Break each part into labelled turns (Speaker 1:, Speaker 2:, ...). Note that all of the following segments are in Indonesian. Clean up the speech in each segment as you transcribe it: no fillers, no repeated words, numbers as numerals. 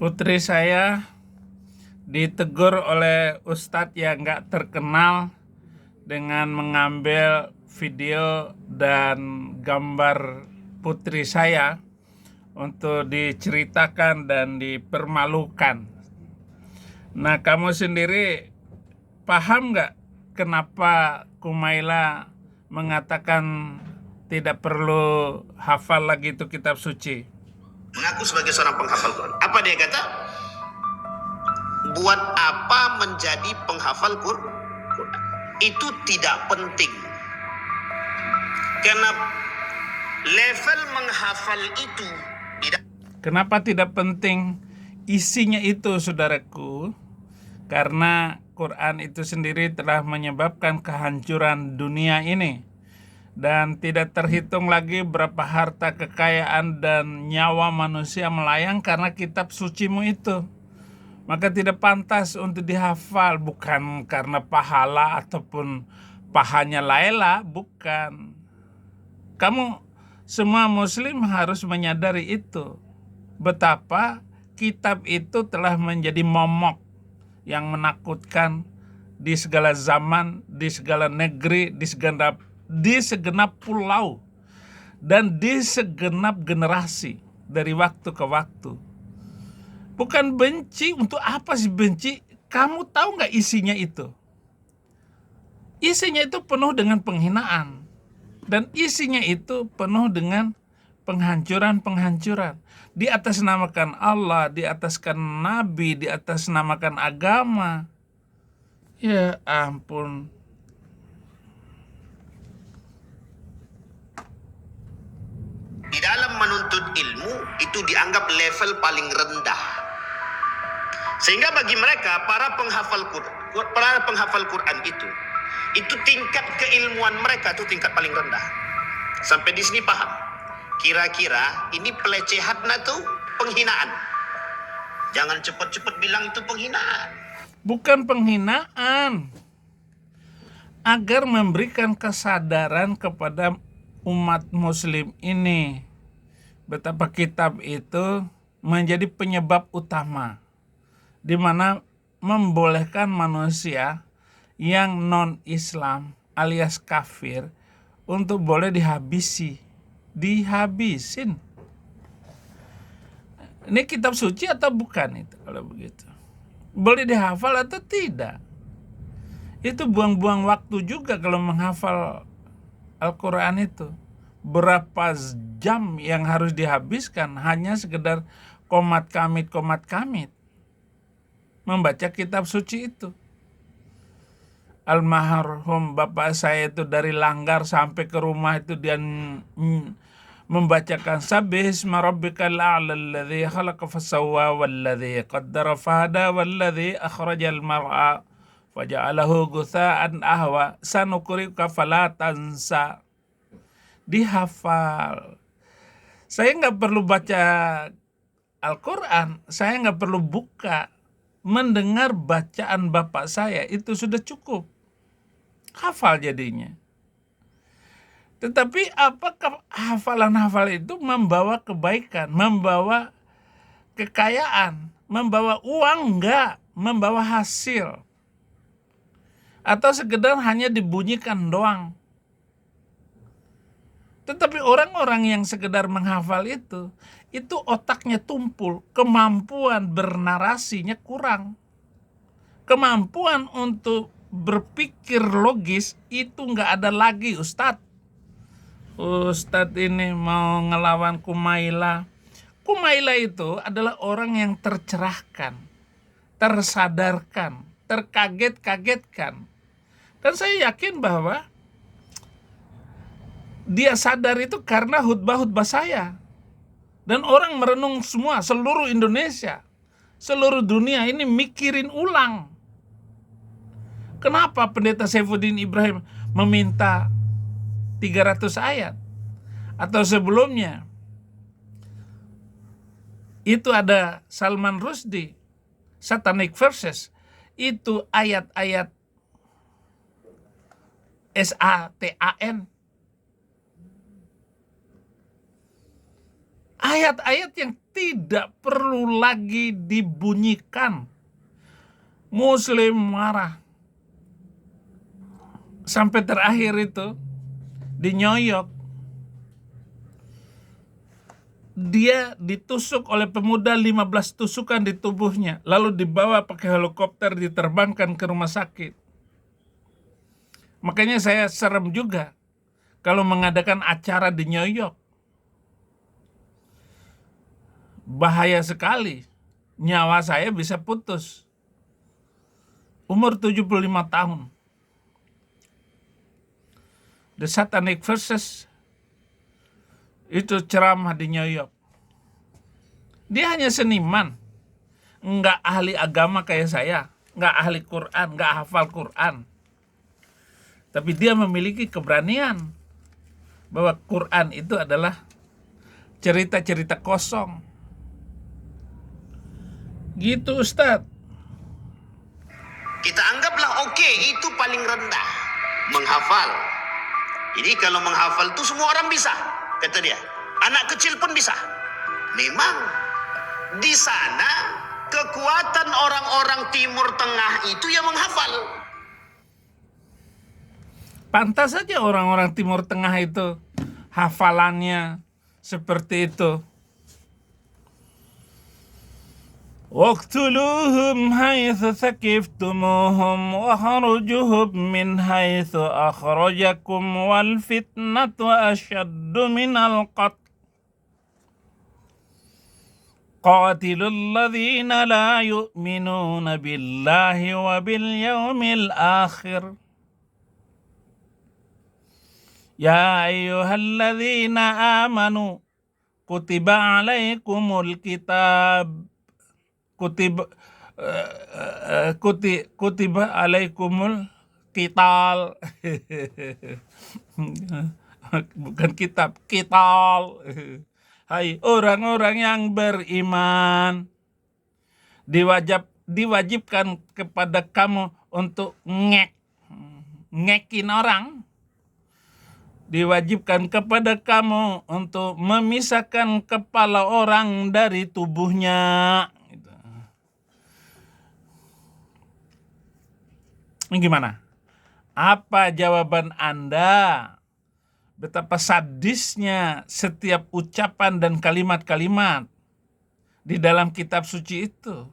Speaker 1: Putri saya ditegur oleh ustadz yang nggak terkenal dengan mengambil video dan gambar putri saya untuk diceritakan dan dipermalukan. Nah, kamu sendiri paham nggak kenapa Kumaila mengatakan tidak perlu hafal lagi itu kitab suci?
Speaker 2: Mengaku sebagai seorang penghafal Quran. Apa dia kata? Buat apa menjadi penghafal Quran? Itu tidak penting. Karena level menghafal itu tidak.
Speaker 1: Kenapa tidak penting isinya itu, saudaraku? Karena Quran itu sendiri telah menyebabkan kehancuran dunia ini. Dan tidak terhitung lagi berapa harta, kekayaan, dan nyawa manusia melayang karena kitab sucimu itu. Maka tidak pantas untuk dihafal, bukan karena pahala ataupun pahanya Laila, bukan. Kamu semua muslim harus menyadari itu. Betapa kitab itu telah menjadi momok yang menakutkan di segala zaman, di segala negeri, di segenap pulau, dan di segenap generasi dari waktu ke waktu. Bukan benci, untuk apa sih benci? Kamu tahu nggak isinya itu? Isinya itu penuh dengan penghinaan. Dan isinya itu penuh dengan penghancuran-penghancuran. Di atas namakan Allah, di ataskan Nabi, di atas namakan agama. Ya ampun.
Speaker 2: Di dalam menuntut ilmu itu dianggap level paling rendah. Sehingga bagi mereka para penghafal Quran itu tingkat keilmuan mereka itu tingkat paling rendah. Sampai di sini paham. Kira-kira ini pelecehan atau penghinaan? Jangan cepat-cepat bilang itu penghinaan.
Speaker 1: Bukan penghinaan. Agar memberikan kesadaran kepada umat muslim ini betapa kitab itu menjadi penyebab utama di mana membolehkan manusia yang non-Islam alias kafir untuk boleh dihabisin. Ini kitab suci atau bukan itu kalau begitu? Boleh dihafal atau tidak? Itu buang-buang waktu juga kalau menghafal Al-Quran itu. Berapa jam yang harus dihabiskan hanya sekedar komat kamit membaca kitab suci itu. Almarhum bapak saya itu dari Langgar sampai ke rumah itu dia membacakan Sabbihisma rabbikal a'la alladzi khalaqa fasawwa walladzi qaddara fahada walladzi akhrajal mar'a faja'alahu gutsa'an ahwa sanuqri'uka fala tansa. Dihafal. Saya nggak perlu baca Al-Quran, saya nggak perlu buka. Mendengar bacaan bapak saya itu sudah cukup. Hafal jadinya. Tetapi apakah hafalan-hafal itu membawa kebaikan, membawa kekayaan, membawa uang? Enggak, membawa hasil. Atau sekedar hanya dibunyikan doang. Tetapi orang-orang yang sekedar menghafal itu otaknya tumpul, kemampuan bernarasinya kurang. Kemampuan untuk berpikir logis itu nggak ada lagi, Ustadz. Ustadz ini mau ngelawan Kumaila. Kumaila itu adalah orang yang tercerahkan, tersadarkan, terkaget-kagetkan. Dan saya yakin bahwa dia sadar itu karena khutbah-khutbah saya. Dan orang merenung semua, seluruh Indonesia, seluruh dunia ini mikirin ulang. Kenapa Pendeta Saifuddin Ibrahim meminta 300 ayat? Atau sebelumnya, itu ada Salman Rushdie, Satanic Verses. Itu ayat-ayat SATAN. Ayat-ayat yang tidak perlu lagi dibunyikan. Muslim marah. Sampai terakhir itu di New York, dia ditusuk oleh pemuda 15 tusukan di tubuhnya, lalu dibawa pakai helikopter, diterbangkan ke rumah sakit. Makanya saya serem juga kalau mengadakan acara di New York. Bahaya sekali, nyawa saya bisa putus. Umur 75 tahun. The Satanic Verses itu ceramah di New York. Dia hanya seniman, nggak ahli agama kayak saya, nggak ahli Quran, nggak hafal Quran. Tapi dia memiliki keberanian bahwa Quran itu adalah cerita-cerita kosong. Gitu Ustadz.
Speaker 2: Kita anggaplah oke, itu paling rendah. Menghafal. Jadi kalau menghafal itu semua orang bisa, kata dia. Anak kecil pun bisa. Memang di sana kekuatan orang-orang Timur Tengah itu yang menghafal.
Speaker 1: Pantas saja orang-orang Timur Tengah itu hafalannya seperti itu. واقتلوهم حيث ثقفتموهم واخرجوهم من حيث أخرجكم والفتنة أشد من القتل قاتلوا الذين لا يؤمنون بالله وباليوم الآخر يا أيها الذين آمنوا كتب عليكم الكتاب kutiba alaikumul qital. Bukan kitab, qital. Hai orang-orang yang beriman, diwajibkan kepada kamu untuk ngekin orang. Diwajibkan kepada kamu untuk memisahkan kepala orang dari tubuhnya. Gimana? Apa jawaban Anda? Betapa sadisnya setiap ucapan dan kalimat-kalimat di dalam kitab suci itu.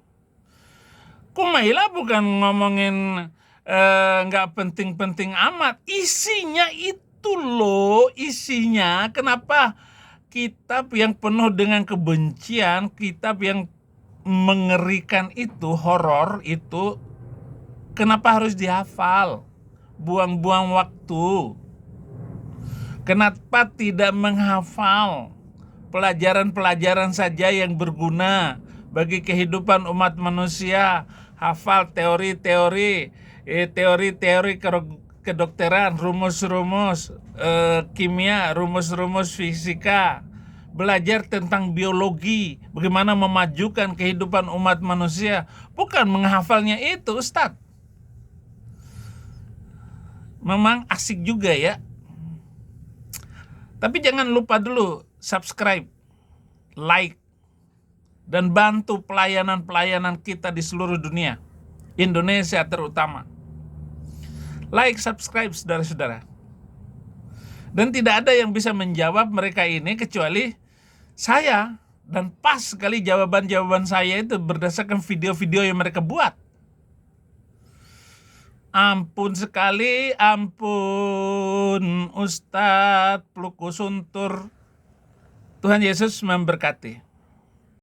Speaker 1: Kumaila bukan ngomongin nggak penting-penting amat. Isinya itu loh, isinya. Kenapa kitab yang penuh dengan kebencian, kitab yang mengerikan itu, horor itu, kenapa harus dihafal? Buang-buang waktu. Kenapa tidak menghafal pelajaran-pelajaran saja yang berguna bagi kehidupan umat manusia? Hafal teori-teori kedokteran, rumus-rumus kimia, rumus-rumus fisika. Belajar tentang biologi, bagaimana memajukan kehidupan umat manusia. Bukan menghafalnya itu, Ustadz. Memang asik juga ya. Tapi jangan lupa dulu subscribe, like, dan bantu pelayanan-pelayanan kita di seluruh dunia. Indonesia terutama. Like, subscribe saudara-saudara. Dan tidak ada yang bisa menjawab mereka ini kecuali saya. Dan pas sekali jawaban-jawaban saya itu berdasarkan video-video yang mereka buat. Ampun sekali, ampun Ustadz Pluku Suntur. Tuhan Yesus memberkati.